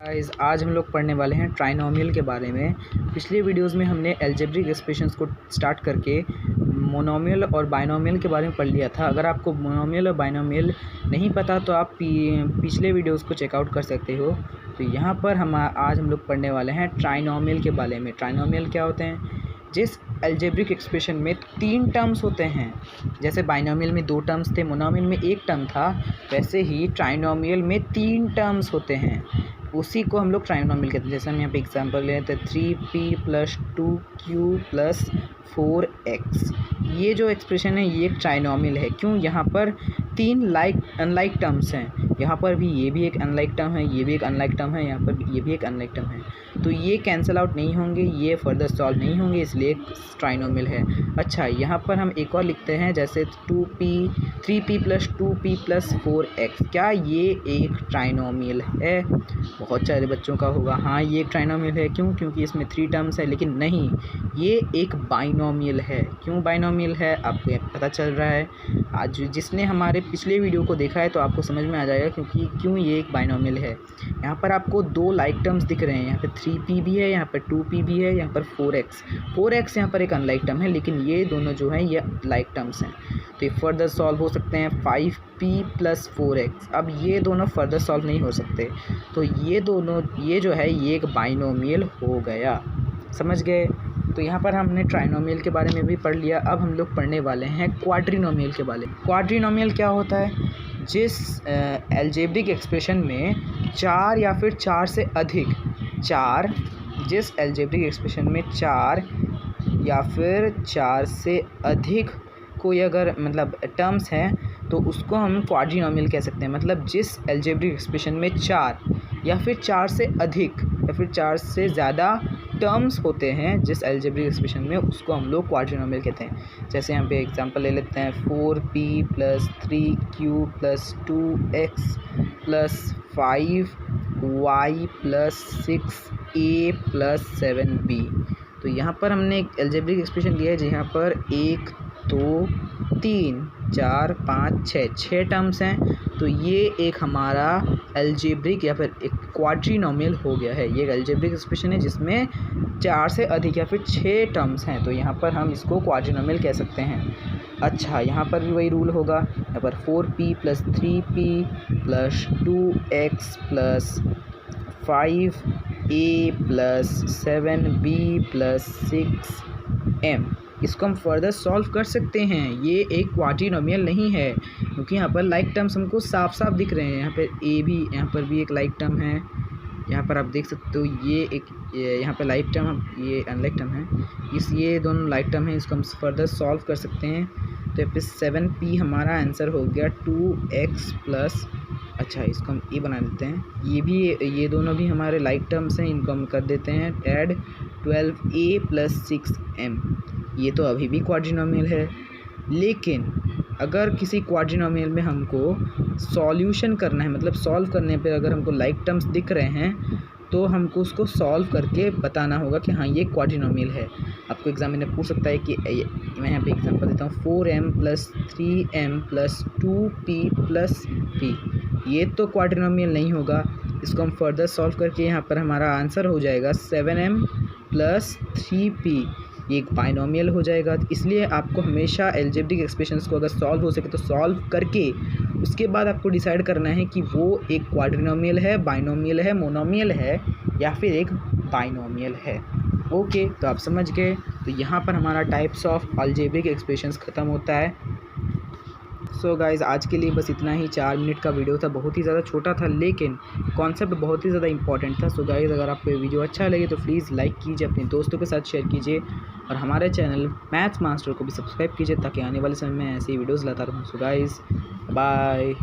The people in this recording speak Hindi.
गाइस आज हम लोग पढ़ने वाले हैं ट्राइनोमियल के बारे में। पिछले वीडियोस में हमने अलजेब्रिक एक्सप्रेशंस को स्टार्ट करके मोनोमियल और बाइनोमियल के बारे में पढ़ लिया था। अगर आपको मोनोमियल और बाइनोमियल नहीं पता तो आप पिछले वीडियोस को चेकआउट कर सकते हो। तो यहाँ पर आज हम लोग पढ़ने वाले हैं ट्राइनोमियल के बारे में। ट्राइनोमियल क्या होते हैं? जिस अलजेब्रिक एक्सप्रेशन में 3 टर्म्स होते हैं, जैसे बाइनोमियल में 2 टर्म्स थे, मोनोमियल में 1 टर्म था, वैसे ही ट्राइनोमियल में 3 टर्म्स होते हैं, उसी को हम लोग ट्राइनोमियल कहते हैं। जैसे हम यहाँ पे एग्जांपल लेते हैं 3p + 2q + 4x। ये जो एक्सप्रेशन है ये एक ट्राइनोमियल है। क्यों? यहाँ पर 3 अनलाइक टर्म्स हैं। यहाँ पर भी ये भी एक अनलाइक टर्म है, ये भी एक अनलाइक टर्म है, यहाँ पर ये भी एक अनलाइक टर्म है। तो ये कैंसिल आउट नहीं होंगे, ये फर्दर सॉल्व नहीं होंगे, इसलिए एक ट्राइनोमियल है। अच्छा, यहाँ पर हम एक और लिखते हैं जैसे 3p + 2p + 4x। क्या ये एक ट्राइनोमियल है? बहुत सारे बच्चों का होगा हाँ ये एक ट्राइनोमियल है। क्यों? क्योंकि इसमें 3 टर्म्स है। लेकिन नहीं, ये एक बाइनोमियल है। क्यों बाइनोमियल है आपको ये पता चल रहा है। आज जिसने हमारे पिछले वीडियो को देखा है तो आपको समझ में आ जाएगा क्यों ये एक बाइनोमियल है। यहाँ पर आपको 2 लाइक टर्म्स दिख रहे हैं। यहाँ पर 3p भी है, यहाँ पर 2p भी है, यहाँ पर 4x यहाँ पर एक अनलाइक टर्म है, लेकिन ये दोनों जो हैं ये लाइक टर्म्स हैं। तो ये फर्दर सॉल्व हो सकते हैं 5p + 4x। अब ये दोनों फर्दर सॉल्व नहीं हो सकते, तो ये जो है ये एक बाइनोमियल हो गया। समझ गए? तो यहाँ पर हमने ट्राइनोमियल के बारे में भी पढ़ लिया। अब हम लोग पढ़ने वाले हैं क्वाड्रिनोमियल के बारे में। क्वाड्रिनोमियल क्या होता है? जिस अलजेब्रिक एक्सप्रेशन में 4 या फिर 4 से अधिक जिस अलजेब्रिक एक्सप्रेशन में 4 या फिर 4 से अधिक कोई अगर टर्म्स हैं तो उसको हम क्वाड्रिनोमियल कह सकते हैं। मतलब जिस अलजेब्रिक एक्सप्रेशन में 4 या फिर 4 से अधिक या फिर 4 से ज़्यादा टर्म्स होते हैं, जिस अलजेब्रिक एक्सप्रेशन में, उसको हम लोग क्वाड्रिनोमियल कहते हैं। जैसे यहाँ पे एग्जांपल ले लेते हैं 4p + 3q + 2x + 5y + 6a + 7b। तो यहाँ पर हमने एक अलजेब्रिक एक्सप्रेशन लिया है जहाँ पर 1 2 3 4 5 6 टर्म्स हैं। तो ये एक हमारा अलजेब्रिक या फिर एक क्वाड्रिनोमियल हो गया है। ये एक अलजेब्रिक एक्सप्रेशन है जिसमें 4 से अधिक या फिर 6 टर्म्स हैं, तो यहाँ पर हम इसको क्वाड्रिनोमियल कह सकते हैं। अच्छा, यहाँ पर भी वही रूल होगा। यहाँ पर 4p + 3p + 2x + 5a + 7b + 6m। इसको हम फर्दर सॉल्व कर सकते हैं। ये एक क्वाड्रिनोमियल नहीं है क्योंकि यहाँ पर लाइक टर्म्स हमको साफ साफ दिख रहे हैं। यहाँ पर भी एक लाइक टर्म है, यहाँ पर आप देख सकते हो यहाँ पर लाइक टर्म, ये अनलाइक टर्म है। ये दोनों लाइक टर्म हैं, इसको हम फर्दर सॉल्व कर सकते हैं। तो यहाँ पे 7p हमारा आंसर हो गया 2x + अच्छा, इसको हम ए बना देते हैं। ये दोनों भी हमारे लाइक टर्म्स हैं, इनको हम कर देते हैं ऐड 12a + 6m। ये तो अभी भी क्वाड्रिनोमियल है। लेकिन अगर किसी क्वाड्रिनोमियल में हमको सॉल्यूशन करना है, मतलब सॉल्व करने पे अगर हमको लाइक टर्म्स दिख रहे हैं तो हमको उसको सॉल्व करके बताना होगा कि हाँ ये क्वाड्रिनोमियल है। आपको एग्जाम में पूछ सकता है कि मैं यहाँ पे एग्जांपल देता हूँ 4m + 3m + 2p + p। ये तो क्वाड्रिनोमियल नहीं होगा। इसको हम फर्दर सॉल्व करके यहाँ पर हमारा आंसर हो जाएगा 7m + 3p। ये एक बाइनोमियल हो जाएगा। इसलिए आपको हमेशा अलजेब्रिक एक्सप्रेशंस को अगर सॉल्व हो सके तो सॉल्व करके उसके बाद आपको डिसाइड करना है कि वो एक क्वाड्रिनोमियल है, बाइनोमियल है, मोनोमियल है या फिर एक बाइनोमियल है। ओके, तो आप समझ गए। तो यहाँ पर हमारा टाइप्स ऑफ अलजेब्रिक एक्सप्रेशंस ख़त्म होता है। सो गाइज़, आज के लिए बस इतना ही। 4 मिनट का वीडियो था, बहुत ही ज़्यादा छोटा था लेकिन कॉन्सेप्ट बहुत ही ज़्यादा इंपॉर्टेंट था। सो गाइज़, अगर आपको ये वीडियो अच्छा लगे तो प्लीज़ लाइक कीजिए, अपने दोस्तों के साथ शेयर कीजिए और हमारे चैनल मैथ्स मास्टर को भी सब्सक्राइब कीजिए ताकि आने वाले समय में ऐसी वीडियोज़ लाता रहूँ। So guys, bye.